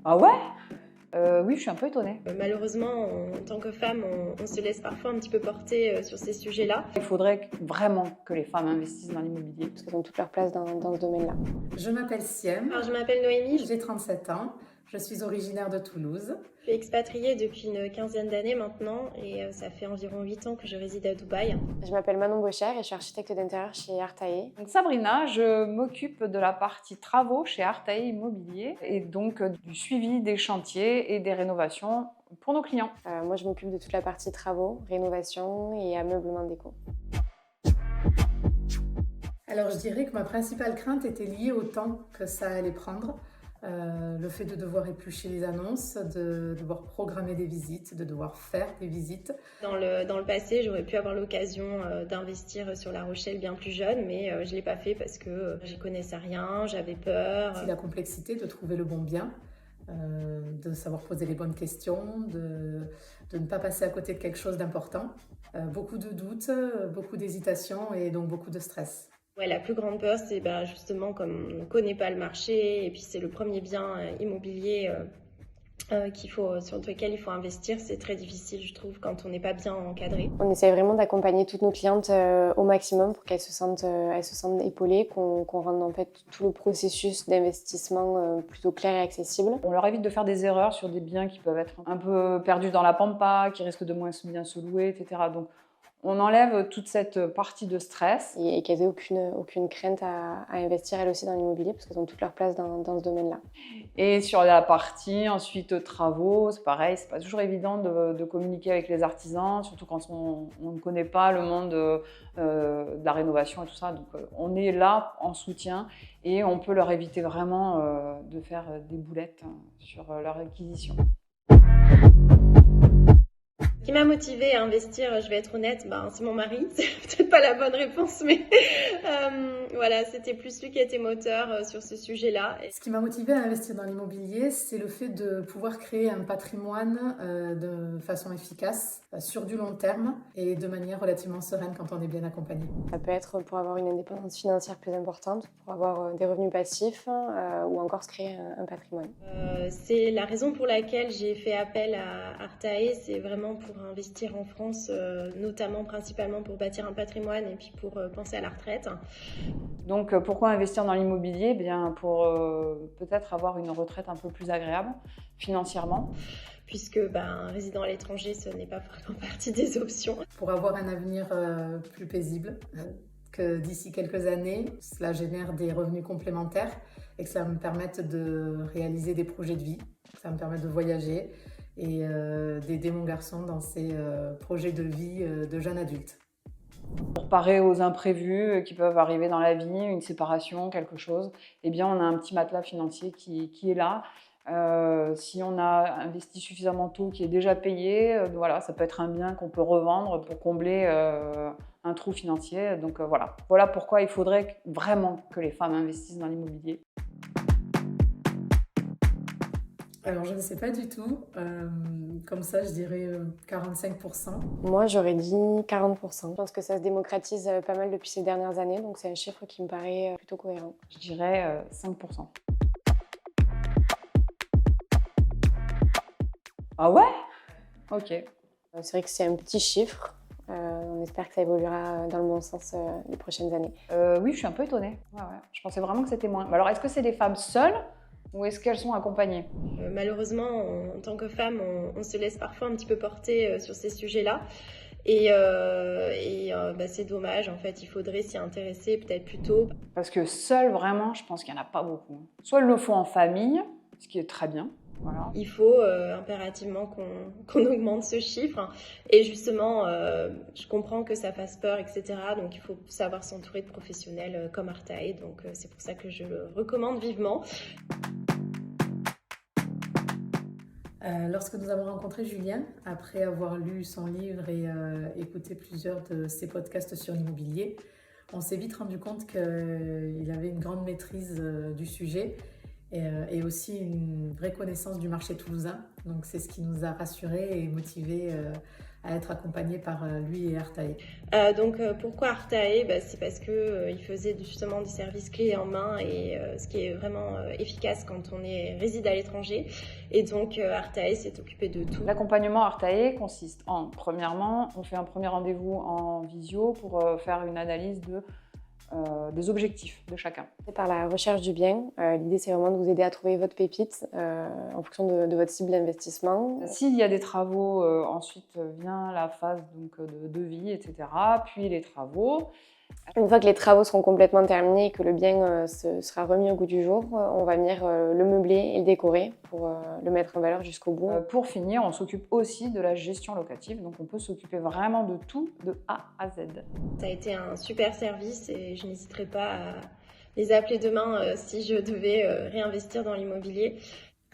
Ah ouais? Oui, je suis un peu étonnée. Malheureusement, en tant que femme, on se laisse parfois un petit peu porter sur ces sujets-là. Il faudrait vraiment que les femmes investissent dans l'immobilier. Parce qu'elles ont toute leur place dans ce domaine-là. Je m'appelle Siem, Alors, je m'appelle Noémie, j'ai 37 ans, je suis originaire de Toulouse. je suis expatriée depuis une quinzaine d'années maintenant et ça fait environ 8 ans que je réside à Dubaï. Je m'appelle Manon Bocher et je suis architecte d'intérieur chez Artae. Donc Sabrina, je m'occupe de la partie travaux chez Artae Immobilier et donc du suivi des chantiers et des rénovations pour nos clients. Moi, je m'occupe de toute la partie travaux, rénovation et ameublement déco. Alors je dirais que ma principale crainte était liée au temps que ça allait prendre. Le fait de devoir éplucher les annonces, de devoir programmer des visites, de devoir faire des visites. Dans le passé, j'aurais pu avoir l'occasion d'investir sur La Rochelle bien plus jeune, mais je ne l'ai pas fait parce que j'y connaissais rien, j'avais peur. C'est la complexité de trouver le bon bien, de savoir poser les bonnes questions, de ne pas passer à côté de quelque chose d'important. Beaucoup de doutes, beaucoup d'hésitations et donc beaucoup de stress. Ouais, la plus grande peur, c'est justement comme on ne connaît pas le marché et puis c'est le premier bien immobilier sur lequel il faut investir. C'est très difficile, je trouve, quand on n'est pas bien encadré. On essaye vraiment d'accompagner toutes nos clientes au maximum pour qu'elles se sentent épaulées, qu'on rende en fait tout le processus d'investissement plutôt clair et accessible. On leur évite de faire des erreurs sur des biens qui peuvent être un peu perdus dans la pampa, qui risquent de moins bien se louer, etc. Donc on enlève toute cette partie de stress. Et qu'elles aient aucune crainte à investir elles aussi dans l'immobilier parce qu'elles ont toute leur place dans ce domaine-là. Et sur la partie ensuite travaux, c'est pareil, c'est pas toujours évident de communiquer avec les artisans, surtout quand on ne connaît pas le monde de la rénovation et tout ça. Donc on est là en soutien et on peut leur éviter vraiment de faire des boulettes sur leur acquisition. Ce qui m'a motivée à investir, je vais être honnête, c'est mon mari. C'est peut-être pas la bonne réponse, mais voilà, c'était plus lui qui était moteur sur ce sujet-là. Ce qui m'a motivée à investir dans l'immobilier, c'est le fait de pouvoir créer un patrimoine de façon efficace, sur du long terme et de manière relativement sereine quand on est bien accompagné. Ça peut être pour avoir une indépendance financière plus importante, pour avoir des revenus passifs ou encore se créer un patrimoine. C'est la raison pour laquelle j'ai fait appel à Artae, c'est vraiment pour investir en France, notamment principalement pour bâtir un patrimoine et puis pour penser à la retraite. Donc pourquoi investir dans l'immobilier? Bien pour peut-être avoir une retraite un peu plus agréable financièrement. Puisque un résident à l'étranger, ce n'est pas vraiment partie des options. Pour avoir un avenir plus paisible, que d'ici quelques années, cela génère des revenus complémentaires et que ça me permette de réaliser des projets de vie, que ça me permette de voyager et d'aider mon garçon dans ses projets de vie de jeune adulte. Pour parer aux imprévus qui peuvent arriver dans la vie, une séparation, quelque chose, eh bien on a un petit matelas financier qui est là. Si on a investi suffisamment tôt, qui est déjà payé, voilà, ça peut être un bien qu'on peut revendre pour combler un trou financier. Donc voilà pourquoi il faudrait vraiment que les femmes investissent dans l'immobilier. Alors je ne sais pas du tout, comme ça je dirais 45%. Moi j'aurais dit 40%. Je pense que ça se démocratise pas mal depuis ces dernières années, donc c'est un chiffre qui me paraît plutôt cohérent. Je dirais 5%. Ah ouais? Ok. C'est vrai que c'est un petit chiffre. On espère que ça évoluera dans le bon sens les prochaines années. Oui, je suis un peu étonnée. Ouais. Je pensais vraiment que c'était moins. Alors, est-ce que c'est des femmes seules ou est-ce qu'elles sont accompagnées? Malheureusement, en tant que femme, on se laisse parfois un petit peu porter sur ces sujets-là. Et c'est dommage, en fait, il faudrait s'y intéresser peut-être plus tôt. Parce que seule, vraiment, je pense qu'il n'y en a pas beaucoup. Soit elles le font en famille, ce qui est très bien. Voilà. Il faut impérativement qu'on augmente ce chiffre. Et justement, je comprends que ça fasse peur, etc. Donc il faut savoir s'entourer de professionnels comme Artae. Donc c'est pour ça que je le recommande vivement. Lorsque nous avons rencontré Julien, après avoir lu son livre et écouté plusieurs de ses podcasts sur l'immobilier, on s'est vite rendu compte qu'il avait une grande maîtrise du sujet et aussi une vraie connaissance du marché toulousain. Donc c'est ce qui nous a rassurés et motivés à être accompagnés par lui et Artae. Pourquoi Artae? C'est parce qu'il faisait justement des services clés en main et ce qui est vraiment efficace quand on réside à l'étranger. Et donc Artae s'est occupé de tout. L'accompagnement Artae consiste en, premièrement, on fait un premier rendez-vous en visio pour faire une analyse des objectifs de chacun. Par la recherche du bien, l'idée c'est vraiment de vous aider à trouver votre pépite en fonction de votre cible d'investissement. S'il y a des travaux, ensuite vient la phase donc, de devis, etc. Puis les travaux. Une fois que les travaux seront complètement terminés et que le bien sera remis au goût du jour, on va venir le meubler et le décorer pour le mettre en valeur jusqu'au bout. Pour finir, on s'occupe aussi de la gestion locative, donc on peut s'occuper vraiment de tout, de A à Z. Ça a été un super service et je n'hésiterai pas à les appeler demain si je devais réinvestir dans l'immobilier.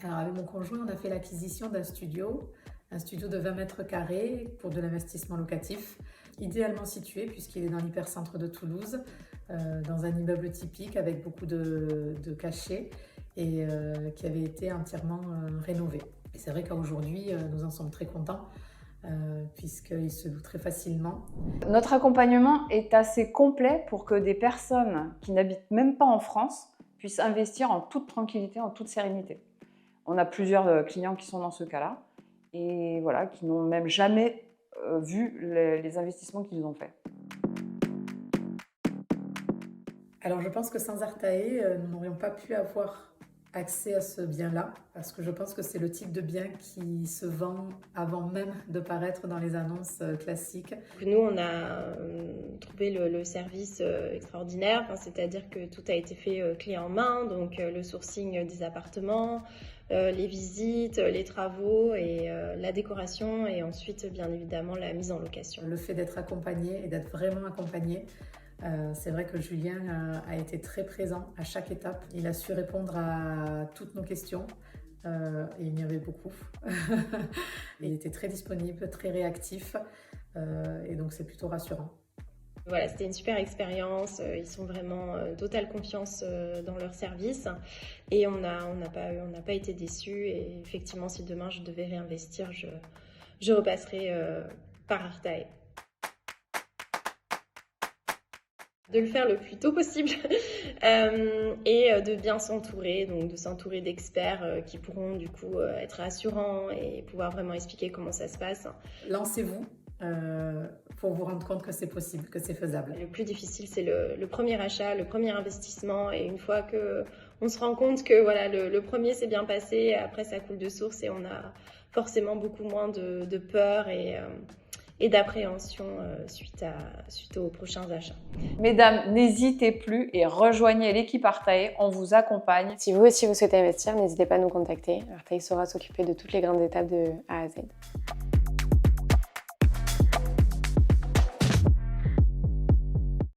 Alors avec mon conjoint, on a fait l'acquisition d'un studio de 20 mètres carrés pour de l'investissement locatif, idéalement situé puisqu'il est dans l'hypercentre de Toulouse, dans un immeuble typique avec beaucoup de cachets et qui avait été entièrement rénové. Et c'est vrai qu'aujourd'hui, nous en sommes très contents puisqu'il se loue très facilement. Notre accompagnement est assez complet pour que des personnes qui n'habitent même pas en France puissent investir en toute tranquillité, en toute sérénité. On a plusieurs clients qui sont dans ce cas-là et voilà, qui n'ont même jamais vu les investissements qu'ils ont faits. Alors je pense que sans Artae, nous n'aurions pas pu avoir accès à ce bien-là, parce que je pense que c'est le type de bien qui se vend avant même de paraître dans les annonces classiques. Nous, on a trouvé le service extraordinaire, c'est-à-dire que tout a été fait clé en main, donc le sourcing des appartements, les visites, les travaux et la décoration et ensuite bien évidemment la mise en location. Le fait d'être accompagné et d'être vraiment accompagné, c'est vrai que Julien a été très présent à chaque étape. Il a su répondre à toutes nos questions et il y en avait beaucoup. Il était très disponible, très réactif et donc c'est plutôt rassurant. Voilà, c'était une super expérience. Ils sont vraiment totale confiance dans leur service et on n'a pas été déçus. Et effectivement, si demain je devais réinvestir, je repasserai par Artae. De le faire le plus tôt possible et de bien s'entourer, donc de s'entourer d'experts qui pourront du coup être rassurants et pouvoir vraiment expliquer comment ça se passe. Lancez-vous pour vous rendre compte que c'est possible, que c'est faisable. Le plus difficile, c'est le premier achat, le premier investissement et une fois qu'on se rend compte que voilà, le premier s'est bien passé, après ça coule de source et on a forcément beaucoup moins de peur et d'appréhension suite aux prochains achats. Mesdames, n'hésitez plus et rejoignez l'équipe Artae, on vous accompagne. Si vous aussi vous souhaitez investir, n'hésitez pas à nous contacter. Artae saura s'occuper de toutes les grandes étapes de A à Z.